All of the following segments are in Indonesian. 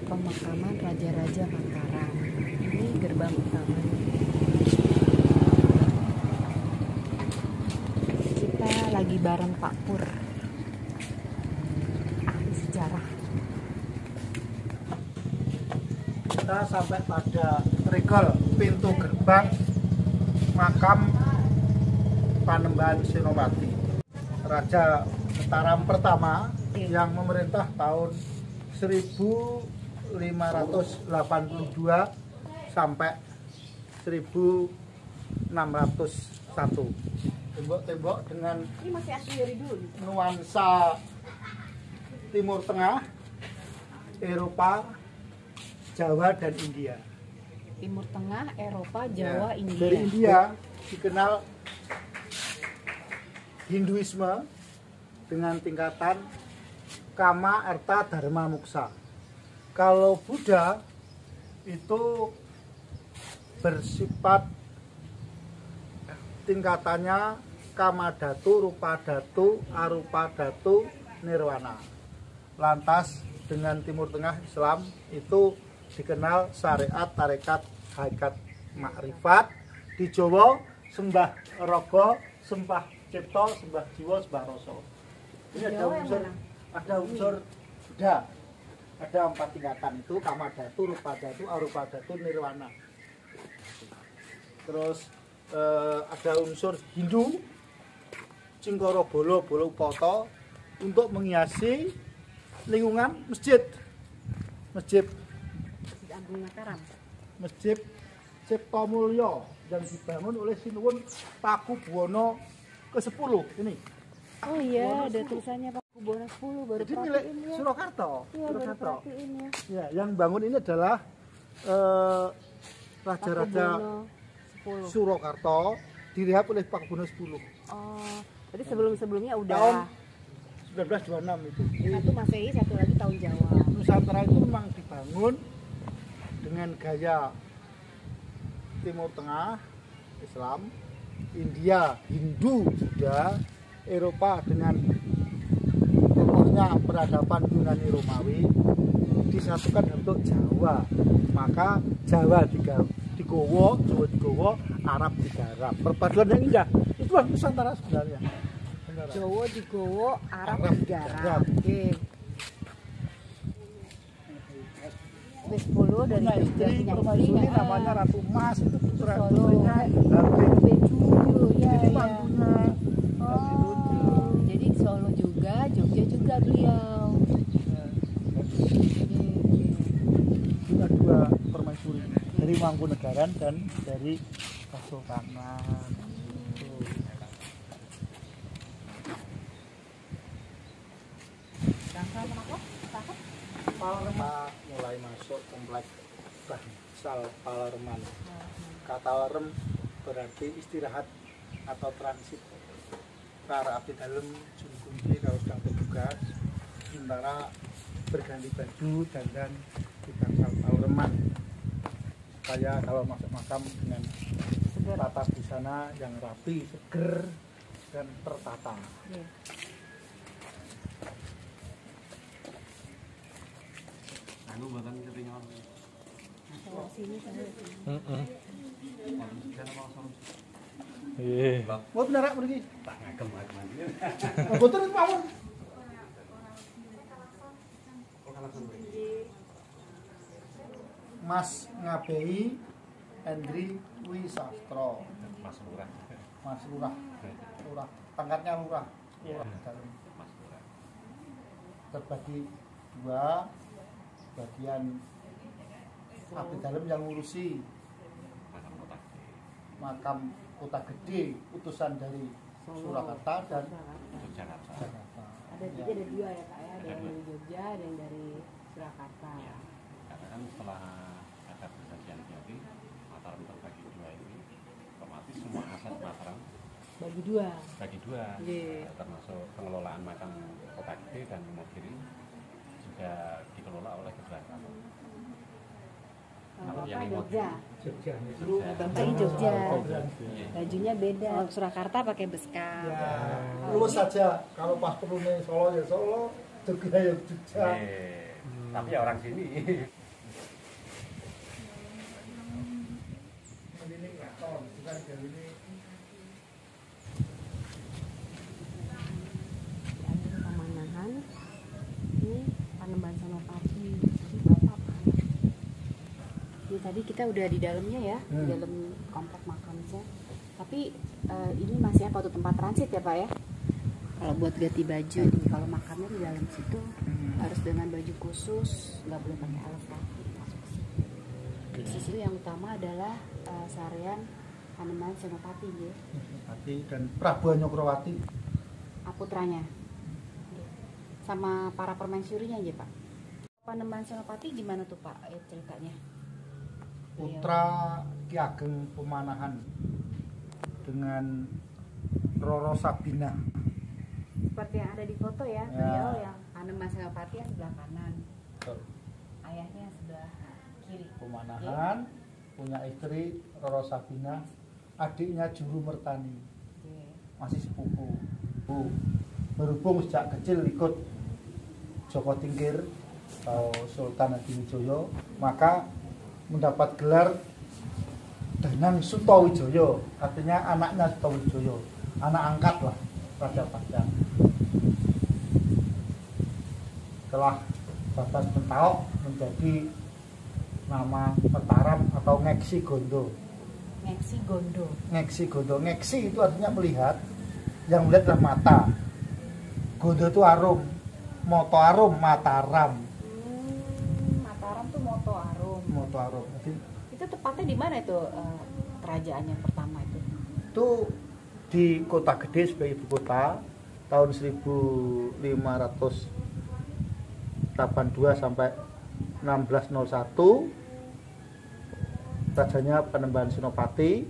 Pemakaman Raja-Raja Mataram. Ini gerbang utamanya. Kita lagi bareng Pak Pur. Ahli sejarah. Kita sampai pada regol pintu gerbang makam Panembahan Senopati, Raja Mataram pertama yang memerintah tahun 1582 sampai 1601. Tembok-tembok dengan Ini masih asli dari dulu. nuansa Timur Tengah, Eropa, Jawa dan India. Timur Tengah, Eropa, Jawa, India. Dari India dikenal Hinduisme dengan tingkatan Kama, Arta, Dharma, Moksa. Kalau Buddha itu bersifat tingkatannya Kama Dhatu, Rupa Dhatu, Arupa Dhatu, Nirwana. Lantas dengan Timur Tengah Islam itu dikenal syariat, tarekat, hakikat, makrifat. Di Jawa sembah raga, sembah cipta, sembah jiwa, sembah rasa. Ini ada unsur Buddha. Ada 4 tingkatan itu, Kama Dhatu, Rupa Dhatu, Arupa Dhatu, Nirwana. Terus ada unsur Hindu, Cingkara Bolo, Bolo Poto, untuk menghiasi lingkungan masjid. Masjid Agung Mataram. Masjid Cipta Mulya yang dibangun oleh Sinuwun Pakubuwana ke-10 ini. Oh iya, ada tulisannya Pakubuwana 10 baru Jadi milik perhatiin ya. Surakarta. Iya, baru perhatiin ya. Ya, yang bangun ini adalah Raja-Raja Pakubuwana 10. Surakarta direhab oleh Pakubuwana 10. Oh, jadi sebelum-sebelumnya udah. Tahun 1926 itu. Satu Masehi, satu lagi tahun Jawa. Nusantara itu memang dibangun dengan gaya Timur Tengah, Islam, India, Hindu, Buddha, Eropa dengan tokohnya peradaban Yunani Romawi, disatukan untuk Jawa. Maka Jawa digowo, Jawa digowo, Arab digarap. Perpaduan yang indah. Itu Nusantara sebenarnya. Jawa digowo, Arab digarap. Oke. B10 dari Jogja punya permaisuri istri, namanya Ratu Mas, itu putra Solo. putrinya Bejuyo, ya, jadi ya. mantunya. Oh, jadi Solo juga, Jogja juga beliau. Ada 2 permaisuri dari Mangkunegaran dan dari Kesultanan. Palerman mulai masuk kompleks Bangsal Palerman. Kata lerem berarti istirahat atau transit. Para abdi dalem jungkunci kalau sedang bertugas, sementara berganti baju dandan di Bangsal Palerman. Supaya kalau masuk makam dengan tata busana yang rapi, seger dan tertata. Anu bahkan ketinggalan. Sini sana. Buat benerak pergi. Tak ngagem mandi. Betul itu mawon. Mas Ngabei Hendri Wisastro. Mas Lurah. Mas Lurah. Lurah. Pangkatnya Lurah. Lurah dalam. Mas Lurah. Terbagi 2, bagian abdi dalem yang ngurusi Makam Kota Gede. makam Kota Gede, utusan dari Surakarta dan Jakarta. Jakarta. Ada dua ya Pak ya, ada yang Ada dari Jogja, ada yang dari Surakarta. Ya. Karena kan setelah ada perjanjian jadi Mataram terbagi dua ini, otomatis semua aset Mataram Bagi dua. bagi dua, Iya. termasuk pengelolaan makam Kota Gede dan Wonogiri juga dikelola oleh kedua keraton. Kalau yang Bapak mau- Jogja, Jogja. Bapak di Jogja. Iya. Bajunya beda. Kalau Surakarta pakai beskap. Ya, lulus saja. Kalau pas perlu nih Solo ya Solo, Jogja ya Jogja. Tapi ya orang sini. Ini ngaton, bukan dari ini. Ada Pamanahan. Ini Panembahan Senopati. Ini Bapak. Ini tadi kita udah di dalamnya ya, di dalam komplek makamnya. Tapi ini masih apa tuh, tempat transit ya Pak ya? Kalau buat ganti baju nih, kalau makamnya di dalam situ harus dengan baju khusus, nggak boleh pakai alas kaki masuk ke situ. Di situ yang utama adalah Sarean Panembahan Senopati ya, Pati dan Prabu Anyokrowati. putranya, sama para permaisurinya aja Pak. Panembahan Senopati gimana tuh Pak ceritanya? Putra Ki Ageng Pemanahan dengan Roro Sabina. Seperti yang ada di foto ya, beliau yang Panembahan Senopati yang sebelah kanan, ayahnya sebelah kiri. Pemanahan punya istri Roro Sabina, adiknya Juru Mertani, masih sepupu. Berhubung sejak kecil ikut Joko Tingkir atau Sultan Hadiwijoyo, maka mendapat gelar Danang Sutowijoyo, artinya anaknya Sutowijoyo, anak angkat lah Raja Padang. Setelah Batas Pentaok menjadi nama Mataram atau Ngeksi Gondo. Ngeksi Gondo. Ngeksi Gondo, Ngeksi itu artinya melihat, yang melihat adalah mata. Gondo itu arum, moto arum, Mataram. Mataram tuh Moto Arum. Moto arum. Jadi, Itu tepatnya di mana itu kerajaannya pertama itu? itu di Kota Gede sebagai ibu kota tahun 1582 sampai 1601. Rajanya Panembahan Senopati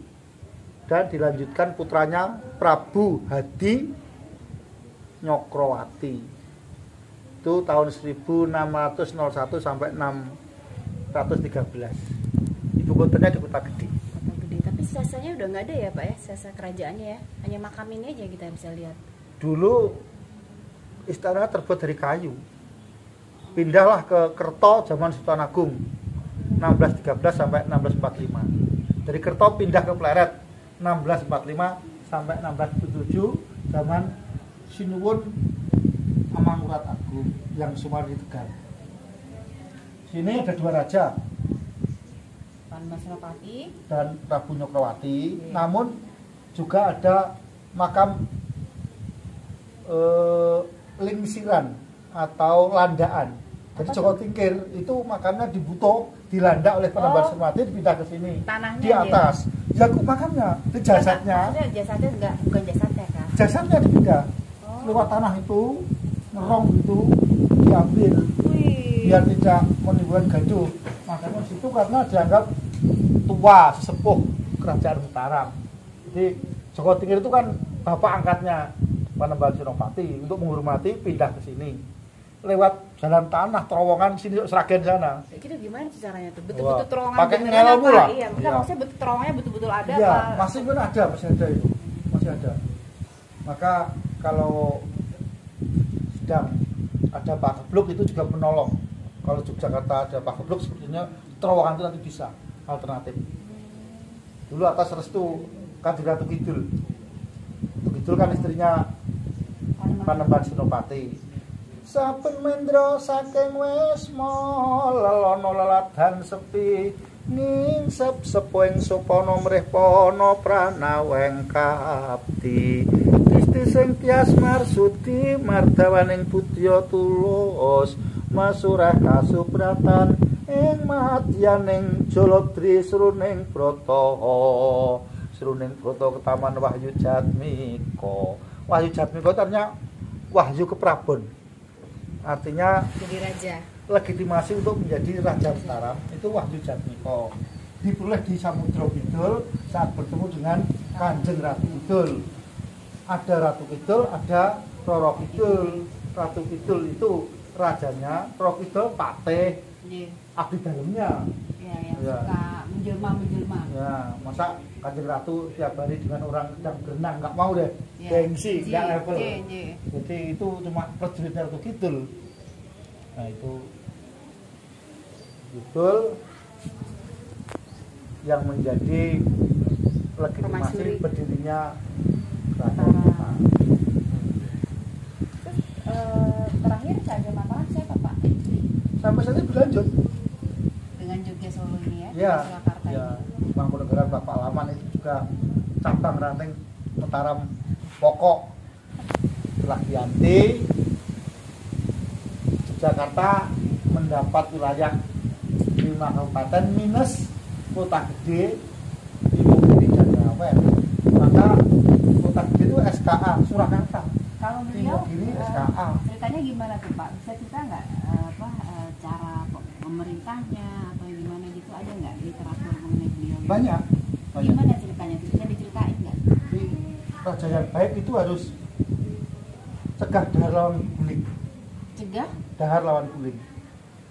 dan dilanjutkan putranya Prabu Hadi Nyokrowati. Itu tahun 1601 sampai 613. Ibu kotanya di Kota Gede. Kota Gede. Tapi sisanya udah nggak ada ya Pak ya, sisa kerajaannya ya. Hanya makam ini aja kita bisa lihat. Dulu istana terbuat dari kayu. Pindahlah ke Kerto zaman Sultan Agung 1613 sampai 1645. Dari Kerto pindah ke Pleret 1645 sampai 1677 zaman Sinuwun Amangkurat Agung yang Sumardi Tegal. Sini ada dua raja Panembahan Senopati. dan Prabu Nyokrowati, namun juga ada makam lingsiran atau landaan. Jadi Joko Tingkir itu makamnya di Buto, dilandak oleh Panembahan Senopati, dipindah ke sini Tanahnya di atas. Ya kok makamnya, itu jasadnya, Maksudnya jasadnya enggak, bukan jasadnya kan? jasadnya dipindah lewat tanah itu, ngerong itu diambil Wih. biar tidak menimbulkan gaduh. Makanya situ karena dianggap tua, sesepuh kerajaan Mataram. Jadi Joko Tingkir itu kan bapak angkatnya Panembahan Senopati, untuk menghormati pindah ke sini lewat jalan tanah terowongan sini Sragen sana. Kayak gitu gimana sih caranya tuh? Wah, Betul-betul terowongan pakai beneran ngelmu apa? lah. Iya, bukan Iya. maksudnya terowongannya betul-betul ada Iya, apa? masih pun ada, masih ada itu, masih ada. Maka kalau sedang ada pagebluk itu juga menolong. Kalau Yogyakarta ada pagebluk, sepertinya terowongan itu nanti bisa alternatif. Dulu atas restu Kanjeng Ratu Kidul. Ratu Kidul kan istrinya Panembahan Senopati. Saben mendra saking Wisma lelono leladan sepi ningsep sepuing supana mrih pana pranaweng kapti Gusti sing tias marsudi mardawaning budya tulus masurah kasupratan ing madyaning Jaladri sruning brata ketaman Wahyu Jatmika. Wahyu Jatmika artinya wahyu keprabon. Artinya Jadi raja. legitimasi untuk menjadi Raja Mataram itu Wahyu Jatmika. Diperoleh di Samudra Kidul saat bertemu dengan Kanjeng Ratu Kidul. Ada Ratu Kidul, ada Roro Kidul. Ratu Kidul itu rajanya, Roro Kidul patih, abdi dalamnya. Ya, yang Ya. suka menjelma. Ya, masa Kanjeng Ratu tiap hari dengan orang yang berenang nggak mau deh, Ya. gengsi, nggak level. J. Jadi itu cuma prajurit Ratu Kidul. Nah itu Kidul yang menjadi legitimasi Permaisuri. berdirinya Mataram. Mataram. Terus terakhir Raja Mataram siapa Pak? Sampai saat ini berlanjut. Dengan Jogja Solo ini ya, Ya, Surakarta ya. ini. Mangkunegaran Bapak Laman itu juga cabang ranting Mataram pokok. Setelah diganti, Jakarta mendapat wilayah 5 kabupaten minus kota gede Imogiri dan Ngawen. Maka kota gede itu SKA Surakarta. Kalau beliau Imogiri SKA. ceritanya gimana tuh Pak? Bisa cerita nggak cara pemerintahnya atau gimana gitu, ada nggak literatur mengenai beliau? Banyak. Gimana ceritanya? Bisa diceritain nggak? Jadi raja yang baik itu harus cegah dahar lawan guling. Cegah? Dahar lawan guling.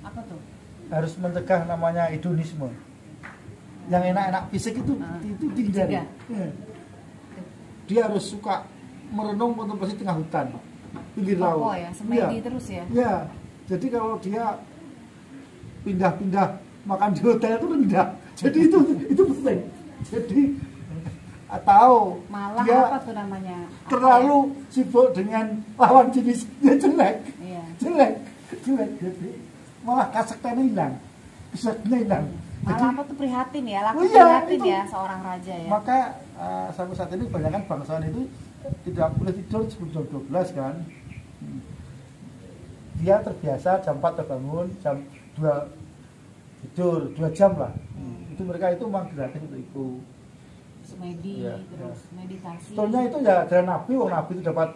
Apa tuh? Harus mencegah namanya hedonisme. Yang enak-enak fisik itu dihindari. Cegah. Ya. Dia harus suka merenung kontemplasi tengah hutan, pinggir Tokoh laut. ya, semedi terus ya. Ya. Jadi kalau dia pindah-pindah makan di hotel itu rendah. Jadi itu penting. Jadi atau Malah dia apa tuh namanya? terlalu sibuk dengan lawan jenisnya jelek. Iya. Jelek. Jadi malah kasektennya hilang, kesektennya hilang. Malah apa tuh prihatin ya, laku Oh iya, prihatin itu. ya seorang raja ya. Maka sampai saat ini kebanyakan bangsawan itu tidak boleh tidur sebelum jam 12 kan. Dia terbiasa jam 4 terbangun, jam 2 tidur, 2 jam lah. Itu mereka itu memang gratis untuk itu. Semedi Iya, terus meditasi. Sebetulnya itu ya dari Nabi, Nabi itu dapat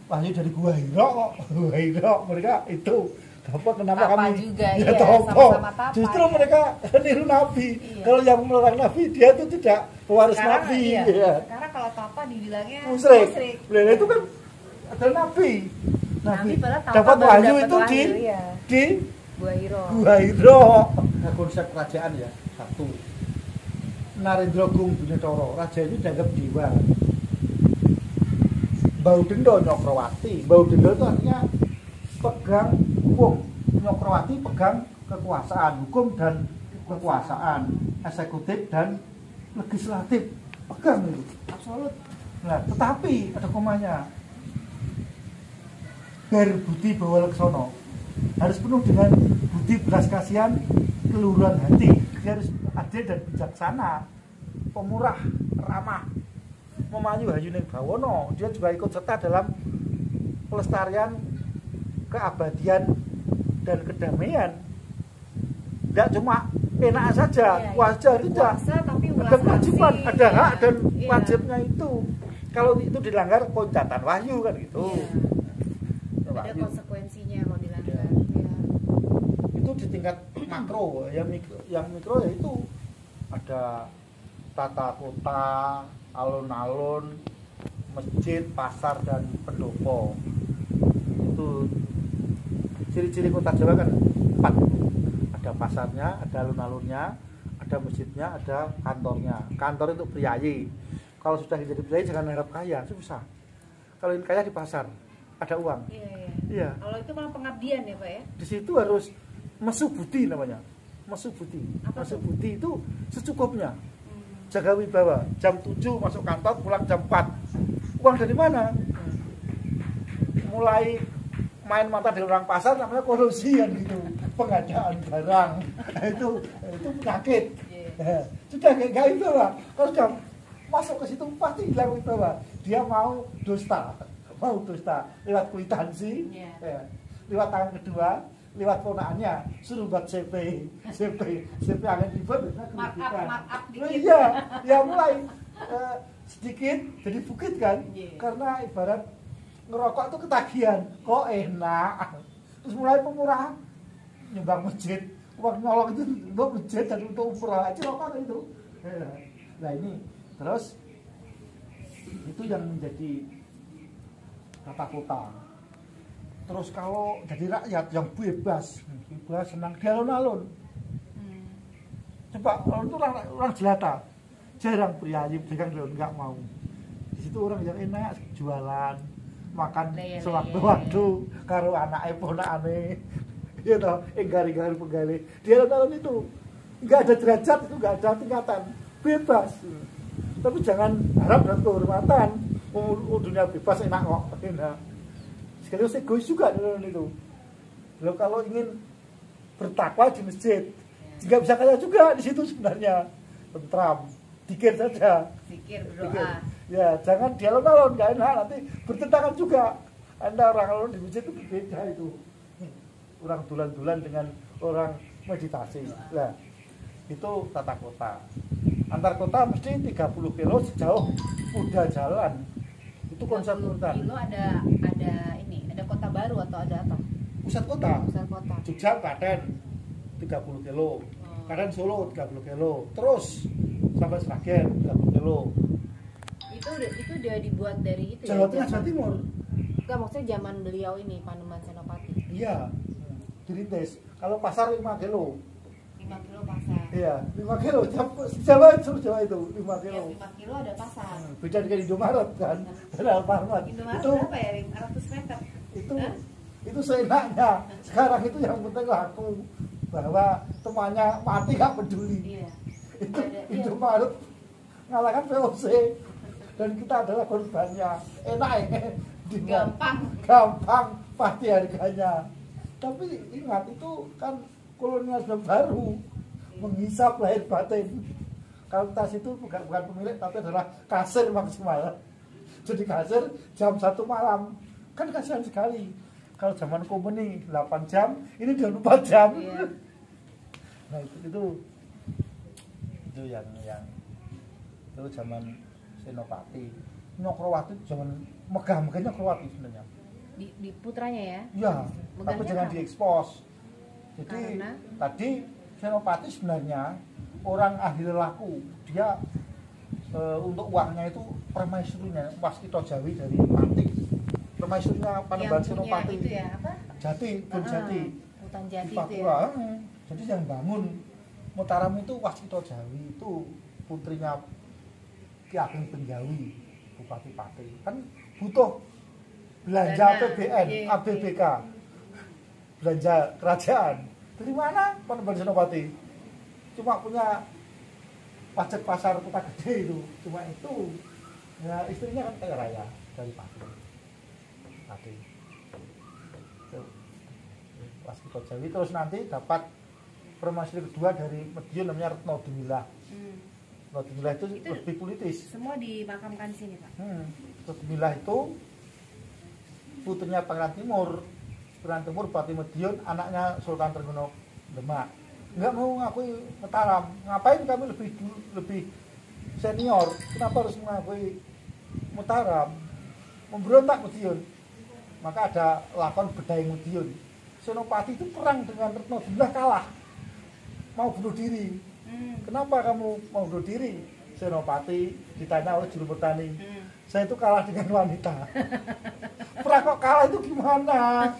wahyu dari Gua Hira kok. Gua Hira mereka itu dapat kenapa Tapa kami juga, ya iya, tokoh. sama-sama tapa, Justru ya. mereka niru Nabi. Iya. Kalau yang melarang Nabi dia itu tidak pewaris Sekarang, Nabi. iya. Ya. Sekarang kalau Tapa dibilangnya Musyrik. Benar itu kan adalah Nabi. Nabi padahal Tapa Dapat baru wahyu dapat itu wahyu, iya. di Gua Hiro. Gua Hira. Nah, konsep kerajaan ya satu. Narendra Gung Binatara, raja itu dianggap dewa. Baudenda Nyokrawati. Baudenda itu artinya pegang hukum. Nyokrawati pegang kekuasaan, hukum dan kekuasaan, eksekutif dan legislatif. Pegang itu. Absolut. Nah, tetapi ada komanya. Berbudi bawa leksono. Harus penuh dengan budi belas kasihan, keluhuran hati. Dia harus adil dan bijaksana, pemurah, ramah, memayu hayuning bawono. Dia juga ikut serta dalam pelestarian keabadian dan kedamaian. Tidak cuma enak saja, Iya, puasa iya. tidak. Berpuasa tapi Ada ulas kewajiban, kasih. ada hak dan Iya. wajibnya itu. Kalau itu dilanggar poncatan wahyu kan gitu. Iya. Ya, Ada wahyu. konsekuensinya kalau dilanggar. Iya. Iya. Itu di tingkat makro. Yang mikro ya itu ada tata kota, alun-alun, masjid, pasar dan pendopo. Itu ciri-ciri kota Jawa kan 4. Ada pasarnya, ada alun-alunnya, ada masjidnya, ada kantornya. Kantor itu priayi. Kalau sudah jadi priayi jangan harap kaya, susah. Kalau ingin kaya di pasar, ada uang. Iya, iya. Iya. Kalau itu malah pengabdian ya, Pak ya? Di situ harus mesu budi namanya. Mesu budi. Apa Mesu tuh? budi itu secukupnya. Jaga wibawa. Jam 7 masuk kantor, pulang jam 4. Uang dari mana? Mulai main mata di orang pasar namanya kolusi kan gitu. Pengadaan barang. itu penyakit. Iya. Sudah kayak gitu lah. Kalau sudah masuk ke situ pasti hilang wibawa. Dia mau dusta. Mau dusta lewat kwitansi. Iya. Ya. Lewat tangan kedua lewat ponakannya suruh buat CP angin ribet markup dikit. Iya, ya mulai sedikit jadi bukit kan, karena ibarat ngerokok itu ketagihan, kok enak, terus mulai pemurahan, nyumbang masjid, uang nyolong itu untuk masjid dan untuk umroh aja rokok itu. Nah ini terus itu yang menjadi tata kota. Terus kalau jadi rakyat yang bebas senang di alun-alun. Coba orang itu orang jelata, jarang priayi, jarang nggak mau. Di situ orang yang enak jualan, makan sewaktu-waktu karo anake ponakane. Ya toh, gari-gari pegale. Di alun-alun itu nggak ada derajat, itu nggak ada tingkatan, bebas. Tapi jangan harap dan kehormatan. Dunia bebas enak kok, enak. Sekaligus egois juga di alun-alun itu. Lalu kalau ingin bertakwa di masjid, juga bisa kaya juga di situ sebenarnya, tentram, dikir saja. Dikir berdoa. Ya, jangan di alun-alun, nggak enak, nanti bertentangan juga. Anda orang alun di masjid itu berbeda itu. Orang dulan-dulan dengan orang meditasi. Nah, itu tata kota. Antar kota mesti 30 kilo sejauh udah jalan. Itu konsep kota. Kilo ada kota baru atau ada apa? Pusat kota. Pusat kota. Jogja Klaten 30 kilo. Klaten Solo 30 kilo. Terus sampai Sragen 30 kilo. Itu udah dibuat dari itu Jawa ya? Tengah, Jawa Timur. Enggak, maksudnya zaman beliau ini Panembahan Senopati. Iya. Dirintis. Kalau pasar 5 kilo. 5 kilo pasar. Iya, 5 kilo. Jawa itu 5 kilo. Ya, 5 kilo ada pasar. Beda dengan Indomaret kan. Dan Alfamart. Indomaret Itu berapa ya? 500 meter. Itu seenaknya. Sekarang itu yang penting laku, bahwa temannya mati gak peduli. Iya. Itu Indomaret ngalahkan VOC dan kita adalah korbannya. Enak ya. Gampang pasti harganya. Tapi ingat itu kan kolonialisme baru, menghisap lahir batin. Kaltas itu bukan pemilik tapi adalah kasir maksimal. Jadi kasir jam 1 malam. Kan kasihan sekali. Kalau zaman komuni 8 jam, ini 24 jam. Iya. Nah itu yang itu zaman Senopati. Nyokrowati zaman megah-megahnya Nyokrowati sebenarnya. Di putranya ya? Ya, tapi jangan diekspos. Jadi karena? Tadi Senopati sebenarnya orang ahli laku. Dia untuk uangnya itu permaisurinya Waskita Jawi dari Pati. Permaisurinya Panembahan Senopati. Itu ya, apa? Jati, Bun Jati. Hutan Jati Papua. itu ya. Jadi yang bangun Mataram itu Waskita Jawi, itu putrinya Ki Ageng Benjawi, Bupati Pati. Kan butuh belanja APBN, ABBK. Belanja kerajaan. Dari mana Panembahan Senopati? Cuma punya pajak pasar kota gede itu, cuma itu. Ya istrinya kan kaya raya dari Pati. Waskita Jawi, terus nanti dapat permaisuri kedua dari Madiun namanya Retno Dumilah. Retno Dumilah itu lebih politis. Semua dimakamkan di sini, Pak. Retno Dumilah itu putrinya Pangeran Timur. Pangeran Timur Bupati Madiun, anaknya Sultan Trenggono Demak. Enggak mau ngakui Mataram. Ngapain kami lebih senior? Kenapa harus mengakui Mataram? Memberontak Madiun. Maka ada lakon Bedaing Madiun. Senopati itu perang dengan Retno Dumilah, kalah. Mau bunuh diri. Kenapa kamu mau bunuh diri? Senopati ditanya oleh juru bertani. Saya itu kalah dengan wanita. Perang kok kalah itu gimana?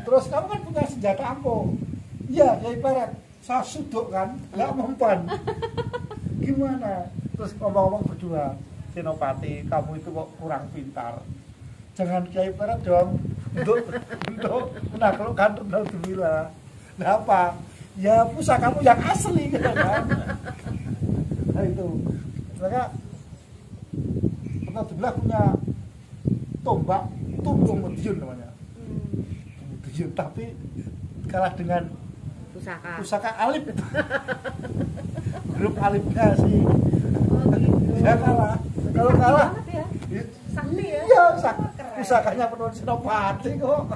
Terus kamu kan punya senjata ampuh. Iya, ya ibarat saya suduk kan, nggak mempan. Gimana? Terus ngomong-ngomong berdua, Senopati, kamu itu kok kurang pintar. Jangan Kiai Barat dong untuk menaklukkan Retno Dumilah. Nah apa? Ya pusakamu yang asli kan. Nah itu. Maka Retno Dumilah punya tombak Tumplung Madiun namanya. Madiun, tapi kalah dengan pusaka Alip. Grup Alipnya sih. Dia kalah. Kalau kalah Sakti ya? Iya, pusakanya penuh Senopati kok.